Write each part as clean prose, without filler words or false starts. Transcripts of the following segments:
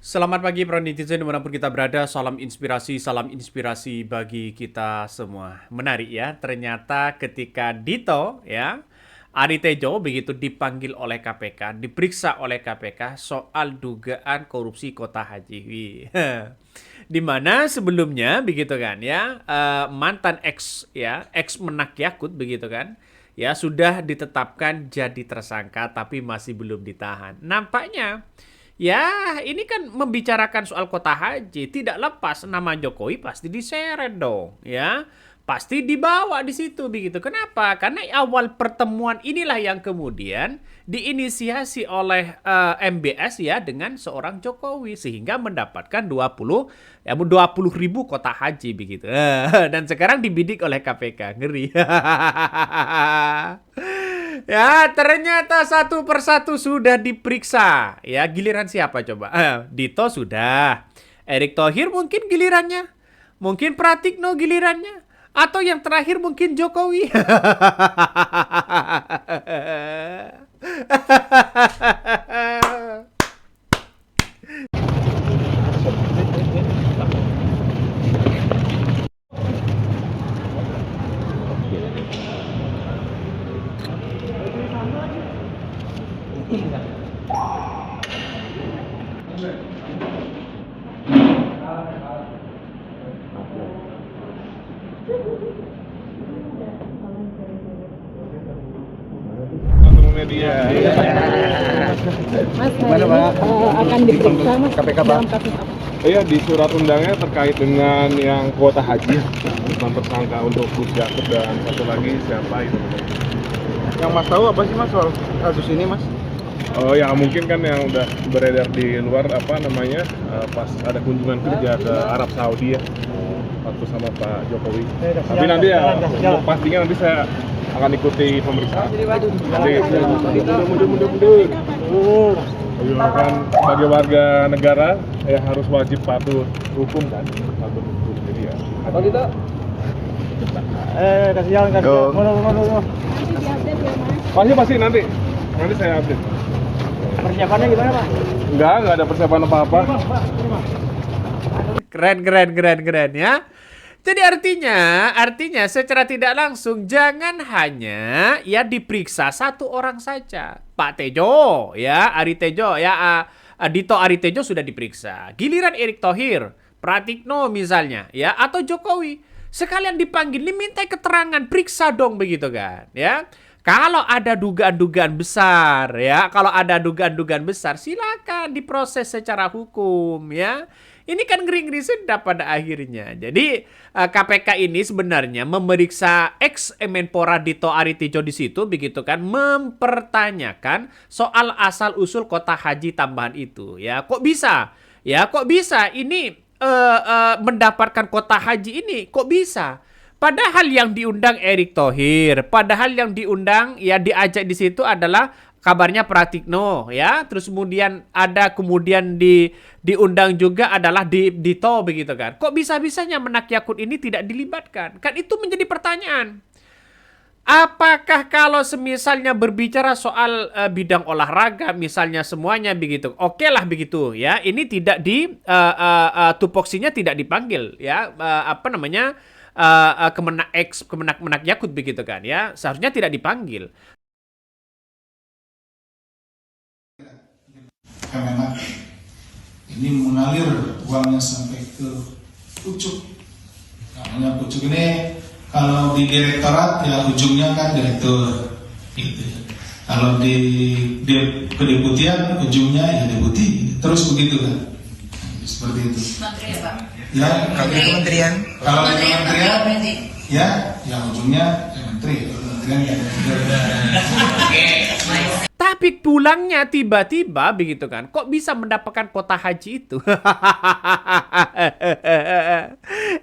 Selamat pagi para netizen dimanapun kita berada, salam inspirasi bagi kita semua. Menarik ya, ternyata ketika Dito ya, Ari Tejo begitu dipanggil oleh KPK, diperiksa oleh KPK soal dugaan korupsi kota Haji. Wih. Di mana sebelumnya begitu kan ya, mantan ex ya, ex Menak Yakut begitu kan, ya sudah ditetapkan jadi tersangka tapi masih belum ditahan. Nampaknya ya, ini kan membicarakan soal kota haji, tidak lepas nama Jokowi pasti diseret dong, ya. Pasti dibawa di situ begitu. Kenapa? Karena awal pertemuan inilah yang kemudian diinisiasi oleh MBS ya dengan seorang Jokowi sehingga mendapatkan 20 ribu kota haji begitu. Dan sekarang dibidik oleh KPK. Ngeri. Ya, ternyata satu persatu sudah diperiksa. Ya, giliran siapa coba? Dito sudah. Erick Thohir mungkin gilirannya. Mungkin Pratikno gilirannya. Atau yang terakhir mungkin Jokowi. Media. Mas, hari ini akan diperiksa Mas KPK, Pak. dalam kasus apa? Iya, di surat undangnya terkait dengan yang kuota haji, bukan tersangka untuk Gus Yakut dan satu lagi siapa itu. Yang Mas tahu apa sih Mas soal kasus ini Mas? Oh ya, mungkin kan yang udah beredar di luar apa namanya pas ada kunjungan kerja ke Arab Saudi ya, waktu sama Pak Jokowi. Tapi nanti ya pastinya nanti saya akan ikuti pemeriksaan. Mundur. Bagaimana kan sebagai warga negara ya harus wajib patuh hukum kan, patuh hukum. Jadi ya. Apa kita? Kasih jalan. Mau. Pasti nanti saya update. Persiapannya gimana Pak? Enggak ada persiapan apa-apa. Keren ya. Jadi artinya secara tidak langsung jangan hanya ya diperiksa satu orang saja. Pak Tejo, ya Ari Tejo, ya Dito Ari Tejo sudah diperiksa. Giliran Erick Thohir, Pratikno misalnya, ya atau Jokowi sekalian dipanggil, diminta keterangan, periksa dong begitu kan, ya. Kalau ada dugaan-dugaan besar, ya, kalau ada dugaan-dugaan besar, silakan diproses secara hukum, ya. Ini kan ngeri-ngeri sedap pada akhirnya. Jadi KPK ini sebenarnya memeriksa ex Menpora Dito Ari Tejo di situ, begitu kan, mempertanyakan soal asal usul kota haji tambahan itu, ya. Kok bisa? Ya, kok bisa ini mendapatkan kota haji ini? Kok bisa? Padahal yang diundang Erick Thohir, padahal yang diundang ya diajak di situ adalah kabarnya Pratikno ya, terus kemudian diundang juga adalah Dito begitu kan. Kok bisa-bisanya Menak Yakut ini tidak dilibatkan? Kan itu menjadi pertanyaan. Apakah kalau semisalnya berbicara soal bidang olahraga misalnya semuanya begitu, oke lah begitu ya. Ini tidak tupoksinya tidak dipanggil ya, apa namanya? Kemenak Yakut begitu kan ya, seharusnya tidak dipanggil. Kemenak ini mengalir uangnya sampai ke pucuk. Namanya pucuk ini kalau di direktorat ya ujungnya kan direktur gitu. Kalau di kedeputian ujungnya ya deputi, terus begitu kan, seperti itu. Menteri ya Pak? Ya, Kalau di kementerian, kalau di kementerian berarti. ya yang ujungnya ya menteri, kalau kementerian ya Oke, baik. Tapi pulangnya tiba-tiba begitu kan, kok bisa mendapatkan kota haji itu?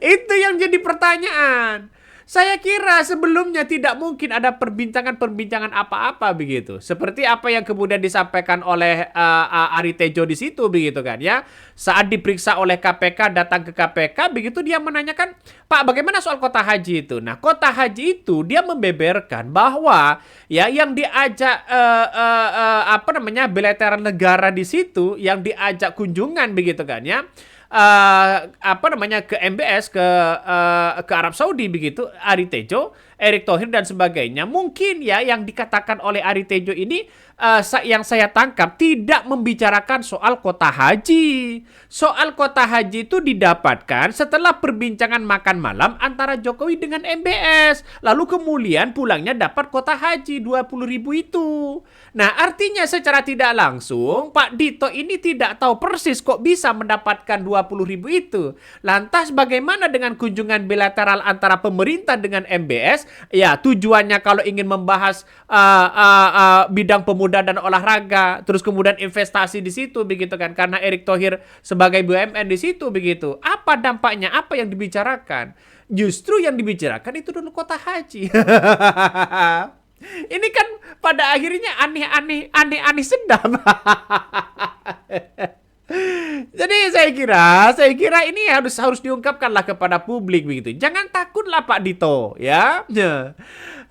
Itu yang jadi pertanyaan. Saya kira sebelumnya tidak mungkin ada perbincangan-perbincangan apa-apa begitu. Seperti apa yang kemudian disampaikan oleh Ari Tejo di situ begitu kan ya. Saat diperiksa oleh KPK, datang ke KPK begitu dia menanyakan, "Pak, bagaimana soal kota haji itu?" Nah, kota haji itu dia membeberkan bahwa ya yang diajak bilateral negara di situ, yang diajak kunjungan begitu kan ya. Ke MBS ke Arab Saudi begitu, Ari Tejo, Erick Thohir dan sebagainya. Mungkin ya yang dikatakan oleh Ari Tejo ini yang saya tangkap tidak membicarakan soal kota haji. Soal kota haji itu didapatkan setelah perbincangan makan malam antara Jokowi dengan MBS. Lalu kemudian pulangnya dapat kota haji 20.000 itu. Nah, artinya secara tidak langsung Pak Dito ini tidak tahu persis kok bisa mendapatkan 20.000 itu. Lantas bagaimana dengan kunjungan bilateral antara pemerintah dengan MBS? Ya, tujuannya kalau ingin membahas bidang pemuda dan olahraga, terus kemudian investasi di situ begitu kan, karena Erick Thohir sebagai BUMN di situ begitu. Apa dampaknya? Apa yang dibicarakan? Justru yang dibicarakan itu dulu kota haji. Ini kan pada akhirnya aneh-aneh sedap. Jadi saya kira ini harus diungkapkanlah kepada publik begitu. Jangan takutlah Pak Dito ya.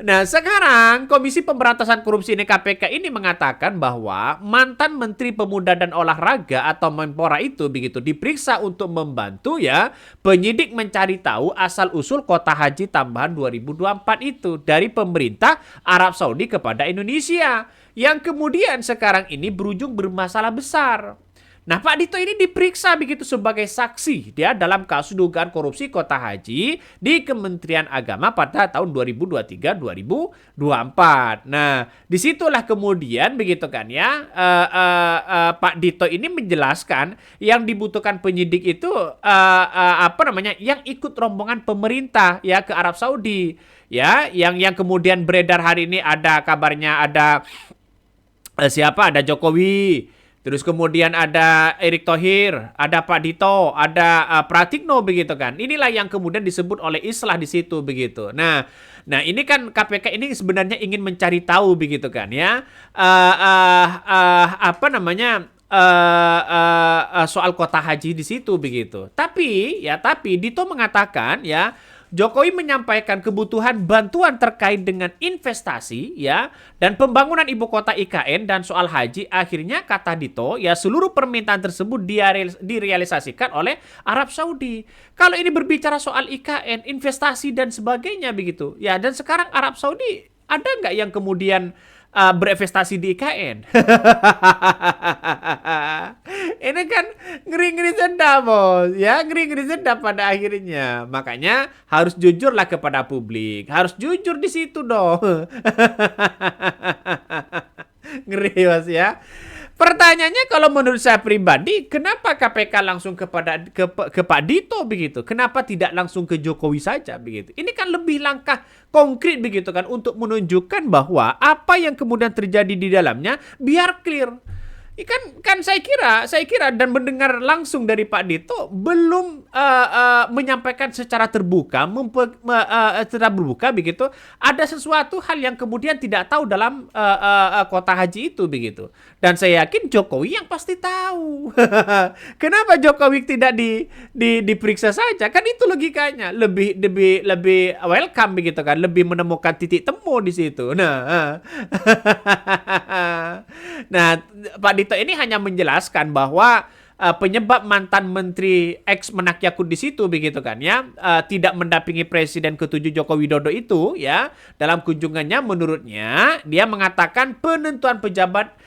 Nah, sekarang Komisi Pemberantasan Korupsi ini KPK ini mengatakan bahwa mantan Menteri Pemuda dan Olahraga atau Menpora itu begitu diperiksa untuk membantu ya penyidik mencari tahu asal-usul kota haji tambahan 2024 itu dari pemerintah Arab Saudi kepada Indonesia yang kemudian sekarang ini berujung bermasalah besar. Nah, Pak Dito ini diperiksa begitu sebagai saksi dia dalam kasus dugaan korupsi kota haji di Kementerian Agama pada tahun 2023-2024. Nah, disitulah kemudian begitu kan ya Pak Dito ini menjelaskan yang dibutuhkan penyidik itu yang ikut rombongan pemerintah ya ke Arab Saudi ya, yang kemudian beredar hari ini ada kabarnya ada ada Jokowi. Terus kemudian ada Erick Thohir, ada Pak Dito, ada Pratikno begitu kan. Inilah yang kemudian disebut oleh Islah di situ begitu. Nah ini kan KPK ini sebenarnya ingin mencari tahu begitu kan ya. Soal kota haji di situ begitu. Tapi Dito mengatakan ya Jokowi menyampaikan kebutuhan bantuan terkait dengan investasi ya dan pembangunan ibu kota IKN dan soal haji. Akhirnya kata Dito ya seluruh permintaan tersebut direalisasikan oleh Arab Saudi. Kalau ini berbicara soal IKN, investasi dan sebagainya begitu ya, dan sekarang Arab Saudi ada nggak yang kemudian berinvestasi di IKN? Ini kan ngeri-ngeri sedap, bos. Ya, ngeri-ngeri sedap pada akhirnya. Makanya harus jujurlah kepada publik. Harus jujur di situ dong. Ngeri, bos ya. Pertanyaannya kalau menurut saya pribadi, kenapa KPK langsung ke Pak Dito begitu? Kenapa tidak langsung ke Jokowi saja begitu? Ini kan lebih langkah konkret begitu kan untuk menunjukkan bahwa apa yang kemudian terjadi di dalamnya biar clear. Kan saya kira dan mendengar langsung dari Pak Dito belum menyampaikan secara terbuka begitu ada sesuatu hal yang kemudian tidak tahu dalam kota haji itu begitu, dan saya yakin Jokowi yang pasti tahu. Kenapa Jokowi tidak diperiksa saja? Kan itu logikanya lebih welcome begitu kan, lebih menemukan titik temu di situ. Nah Pak Dito ini hanya menjelaskan bahwa penyebab mantan Menteri ex Menak Yakut di situ begitu kan ya tidak mendampingi Presiden ke-7 Joko Widodo itu ya dalam kunjungannya, menurutnya dia mengatakan penentuan pejabat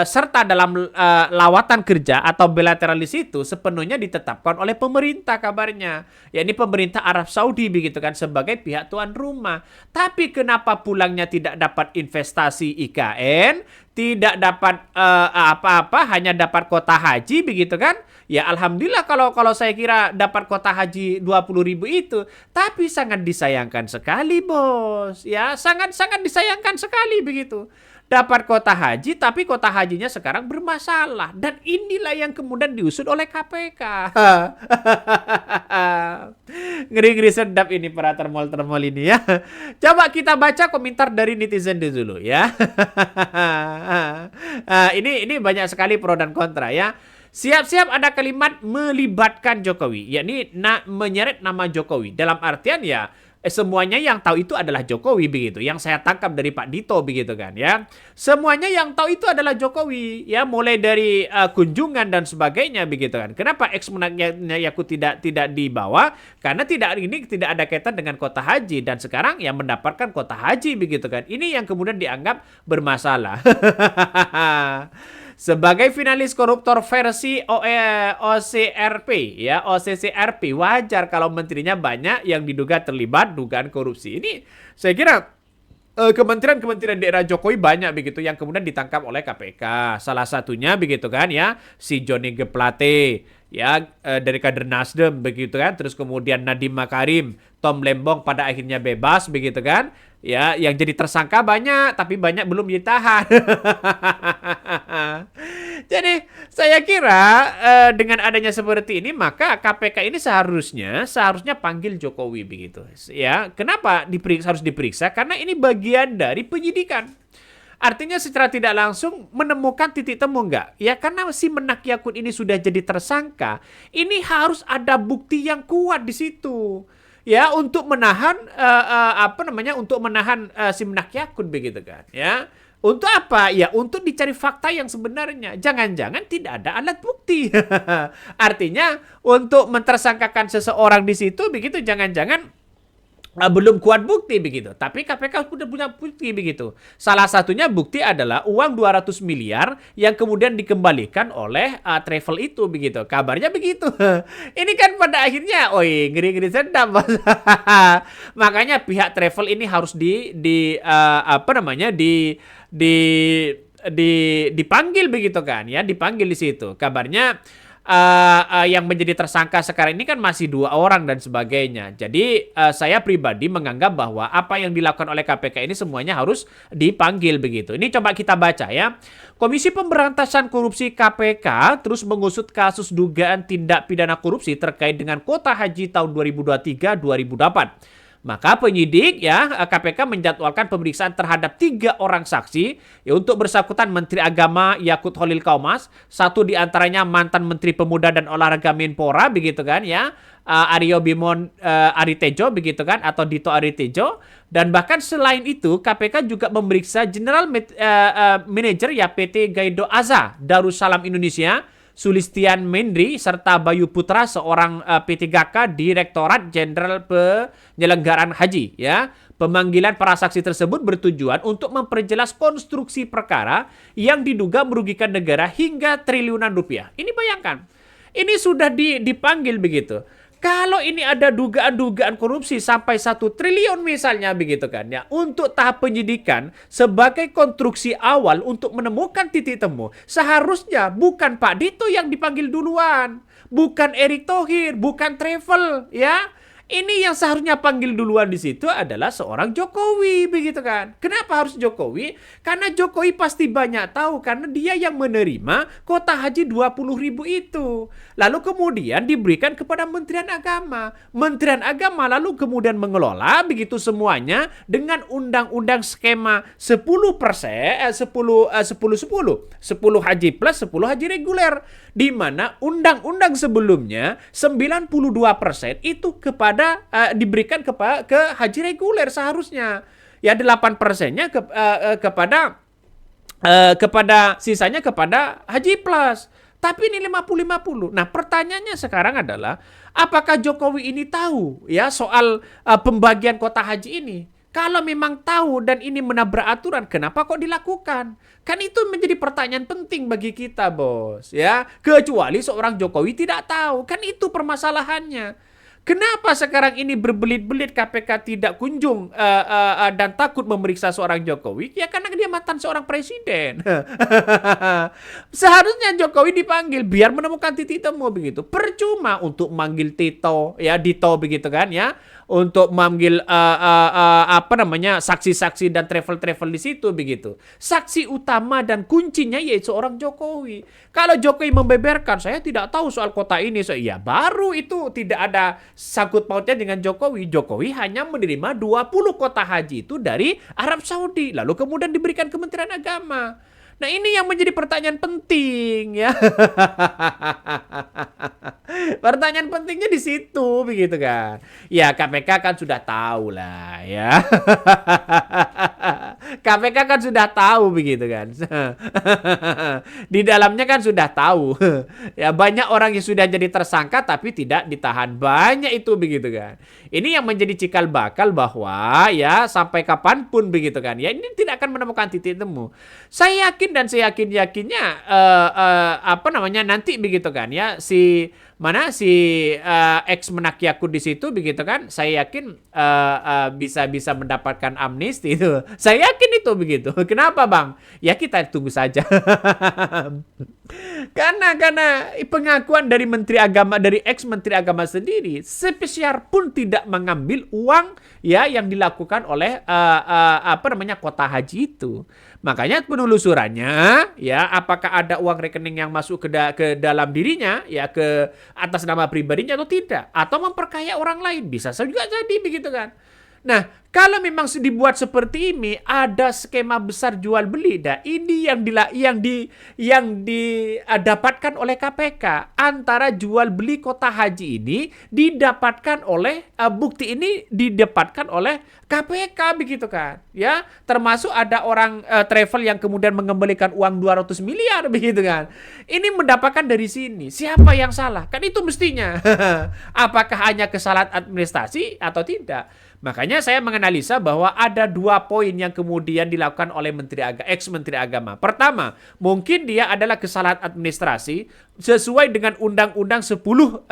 serta dalam lawatan kerja atau bilateral di situ sepenuhnya ditetapkan oleh pemerintah kabarnya, yakni pemerintah Arab Saudi begitu kan sebagai pihak tuan rumah. Tapi kenapa pulangnya tidak dapat investasi IKN, tidak dapat apa-apa, hanya dapat kota haji begitu kan? Ya alhamdulillah kalau saya kira dapat kota haji 20.000 itu, tapi sangat disayangkan sekali, bos. Ya, sangat disayangkan sekali begitu. dapat kota haji, tapi kota hajinya sekarang bermasalah. Dan inilah yang kemudian diusut oleh KPK. Ngeri-ngeri sedap ini para termol-termol ini ya. Coba kita baca komentar dari netizen dulu ya. Ini banyak sekali pro dan kontra ya. Siap-siap ada kalimat melibatkan Jokowi, yakni menyeret nama Jokowi. Dalam artian ya semuanya yang tahu itu adalah Jokowi begitu. Yang saya tangkap dari Pak Dito begitu kan ya. Semuanya yang tahu itu adalah Jokowi ya, mulai dari kunjungan dan sebagainya begitu kan. Kenapa ex Menaknya Yakut tidak dibawa? Karena tidak ada kaitan dengan kota haji, dan sekarang yang mendapatkan kota haji begitu kan. Ini yang kemudian dianggap bermasalah. Sebagai finalis koruptor versi OCRP ya, OCCRP, wajar kalau menterinya banyak yang diduga terlibat dugaan korupsi. Ini saya kira kementerian-kementerian daerah Jokowi banyak begitu yang kemudian ditangkap oleh KPK. Salah satunya begitu kan ya, si Johnny G. Plate ya, dari kader Nasdem begitu kan. Terus kemudian Nadiem Makarim, Tom Lembong pada akhirnya bebas begitu kan. Ya, yang jadi tersangka banyak, tapi banyak belum ditahan. Jadi saya kira dengan adanya seperti ini, maka KPK ini seharusnya panggil Jokowi begitu. Ya, kenapa harus diperiksa? Karena ini bagian dari penyidikan. Artinya secara tidak langsung menemukan titik temu enggak? Ya, karena si Menak Yakut ini sudah jadi tersangka, ini harus ada bukti yang kuat di situ. Ya, untuk menahan si Menak Yakut begitu kan ya. Untuk apa? Ya, untuk dicari fakta yang sebenarnya. Jangan-jangan tidak ada alat bukti. Artinya untuk mentersangkakan seseorang di situ begitu, jangan-jangan belum kuat bukti begitu. Tapi KPK sudah punya bukti begitu. Salah satunya bukti adalah uang 200 miliar yang kemudian dikembalikan oleh travel itu begitu. Kabarnya begitu. Ini kan pada akhirnya ngeri-ngeri sedap. Makanya pihak travel ini harus dipanggil begitu kan ya, dipanggil di situ. Kabarnya yang menjadi tersangka sekarang ini kan masih 2 orang dan sebagainya. Jadi saya pribadi menganggap bahwa apa yang dilakukan oleh KPK ini semuanya harus dipanggil begitu. Ini coba kita baca ya. Komisi Pemberantasan Korupsi KPK terus mengusut kasus dugaan tindak pidana korupsi terkait dengan kota haji tahun 2023-2024. Maka penyidik ya KPK menjadwalkan pemeriksaan terhadap 3 orang saksi ya, untuk bersangkutan Menteri Agama Yakut Holil Kaumas, satu diantaranya mantan Menteri Pemuda dan Olahraga Menpora begitu kan ya, Aryo Bimon Aritejo begitu kan, atau Dito Aritejo. Dan bahkan selain itu KPK juga memeriksa General Manager ya PT Gaido Aza Darussalam Indonesia, Sulistian Mendri, serta Bayu Putra, seorang P3K Direktorat Jenderal Penyelenggaraan Haji ya. Pemanggilan para saksi tersebut bertujuan untuk memperjelas konstruksi perkara yang diduga merugikan negara hingga triliunan rupiah. Ini bayangkan, ini sudah dipanggil begitu. Kalau ini ada dugaan-dugaan korupsi sampai 1 triliun misalnya begitu kan ya, untuk tahap penyidikan sebagai konstruksi awal untuk menemukan titik temu, seharusnya bukan Pak Dito yang dipanggil duluan, bukan Erick Thohir, bukan Travel ya. Ini yang seharusnya panggil duluan di situ adalah seorang Jokowi begitu kan. Kenapa harus Jokowi? Karena Jokowi pasti banyak tahu, karena dia yang menerima kota haji 20.000 itu. Lalu kemudian diberikan kepada Menterian Agama. Menterian Agama lalu kemudian mengelola begitu semuanya dengan undang-undang skema 10% 10 haji plus 10 haji reguler, di mana undang-undang sebelumnya 92% itu diberikan ke haji reguler seharusnya. Ya 8%-nya kepada sisanya kepada haji plus. Tapi ini 50-50. Nah, pertanyaannya sekarang adalah apakah Jokowi ini tahu ya soal pembagian kota haji ini? Kalau memang tahu dan ini menabrak aturan, kenapa kok dilakukan? Kan itu menjadi pertanyaan penting bagi kita, Bos, ya. Kecuali seorang Jokowi tidak tahu, kan itu permasalahannya. Kenapa sekarang ini berbelit-belit KPK tidak kunjung dan takut memeriksa seorang Jokowi? Ya karena dia kehormatan seorang presiden. Seharusnya Jokowi dipanggil biar menemukan titik temu begitu. Percuma untuk manggil Dito begitu kan ya, untuk memanggil saksi-saksi dan travel di situ begitu. Saksi utama dan kuncinya yaitu seorang Jokowi. Kalau Jokowi membeberkan saya tidak tahu soal kota ini, ya baru itu tidak ada sangkut pautnya dengan Jokowi. Jokowi hanya menerima 20 kota haji itu dari Arab Saudi, lalu kemudian diberikan Kementerian Agama. Nah, ini yang menjadi pertanyaan penting ya. Pertanyaan pentingnya di situ begitu kan. Ya, KPK kan sudah tahu lah ya. KPK kan sudah tahu begitu kan. Di dalamnya kan sudah tahu. Ya, banyak orang yang sudah jadi tersangka tapi tidak ditahan. Banyak itu begitu kan. Ini yang menjadi cikal bakal bahwa ya sampai kapanpun begitu kan. Ya, ini tidak akan menemukan titik temu. Saya yakin dan saya yakinnya nanti begitu kan ya si ex Menakyakut di situ begitu kan, saya yakin bisa mendapatkan amnesti itu. Saya yakin itu begitu. Kenapa Bang? Ya kita tunggu saja. Karena pengakuan dari Menteri Agama, dari ex Menteri Agama sendiri, spesial pun tidak mengambil uang ya yang dilakukan oleh kota haji itu. Makanya penelusurannya ya, apakah ada uang rekening yang masuk ke dalam dirinya ya, ke atas nama pribadinya atau tidak, atau memperkaya orang lain, bisa juga jadi begitu kan. Nah, kalau memang dibuat seperti ini, ada skema besar jual beli. Nah, ini yang didapatkan oleh KPK. Antara jual beli kota haji ini didapatkan oleh bukti ini didapatkan oleh KPK begitu kan. Ya, termasuk ada orang travel yang kemudian mengembalikan uang 200 miliar begitu kan. Ini mendapatkan dari sini. Siapa yang salah? Kan itu mestinya. Apakah hanya kesalahan administrasi atau tidak? Makanya saya menganalisa bahwa ada 2 poin yang kemudian dilakukan oleh ex Menteri Agama. Pertama, mungkin dia adalah kesalahan administrasi sesuai dengan Undang-Undang 20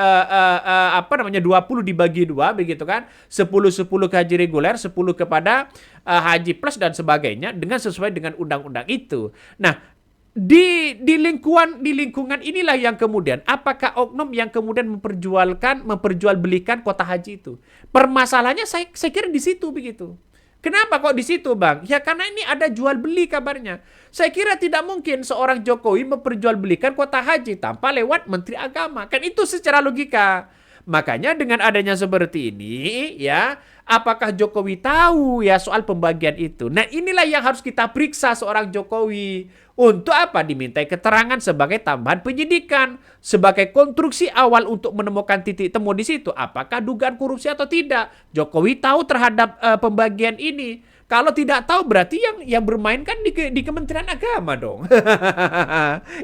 dibagi 2 begitu kan. 10 ke haji reguler, 10 kepada haji plus dan sebagainya dengan sesuai dengan undang-undang itu. Nah, di lingkungan inilah yang kemudian apakah oknum yang kemudian memperjualbelikan kota haji itu. Permasalahannya saya kira di situ begitu. Kenapa kok di situ, Bang? Ya karena ini ada jual beli kabarnya. Saya kira tidak mungkin seorang Jokowi memperjualbelikan kota haji tanpa lewat Menteri Agama. Kan itu secara logika. Makanya dengan adanya seperti ini ya, apakah Jokowi tahu ya soal pembagian itu? Nah, inilah yang harus kita periksa seorang Jokowi. Untuk apa? Dimintai keterangan sebagai tambahan penyidikan, sebagai konstruksi awal untuk menemukan titik temu di situ. Apakah dugaan korupsi atau tidak? Jokowi tahu terhadap pembagian ini. Kalau tidak tahu berarti yang bermain kan di Kementerian Agama dong.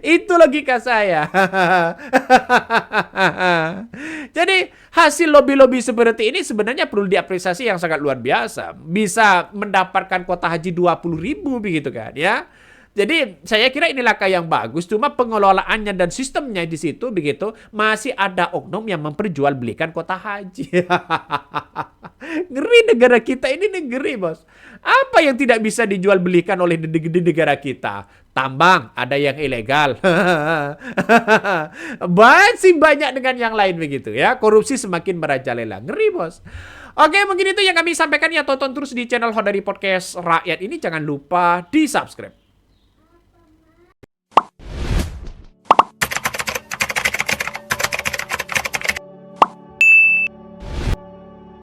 Itu logika saya. Jadi hasil lobby-lobby seperti ini sebenarnya perlu diapresiasi yang sangat luar biasa. Bisa mendapatkan kota haji 20.000 begitu kan ya. Jadi saya kira ini langkah yang bagus, cuma pengelolaannya dan sistemnya di situ begitu masih ada oknum yang memperjualbelikan kota haji. Ngeri negara kita ini, negeri bos. Apa yang tidak bisa dijual belikan oleh di negara kita? Tambang, ada yang ilegal. Masih banyak dengan yang lain begitu ya. Korupsi semakin merajalela. Ngeri bos. Oke, mungkin itu yang kami sampaikan ya. Tonton terus di channel Hodari Podcast Rakyat ini. Jangan lupa di subscribe.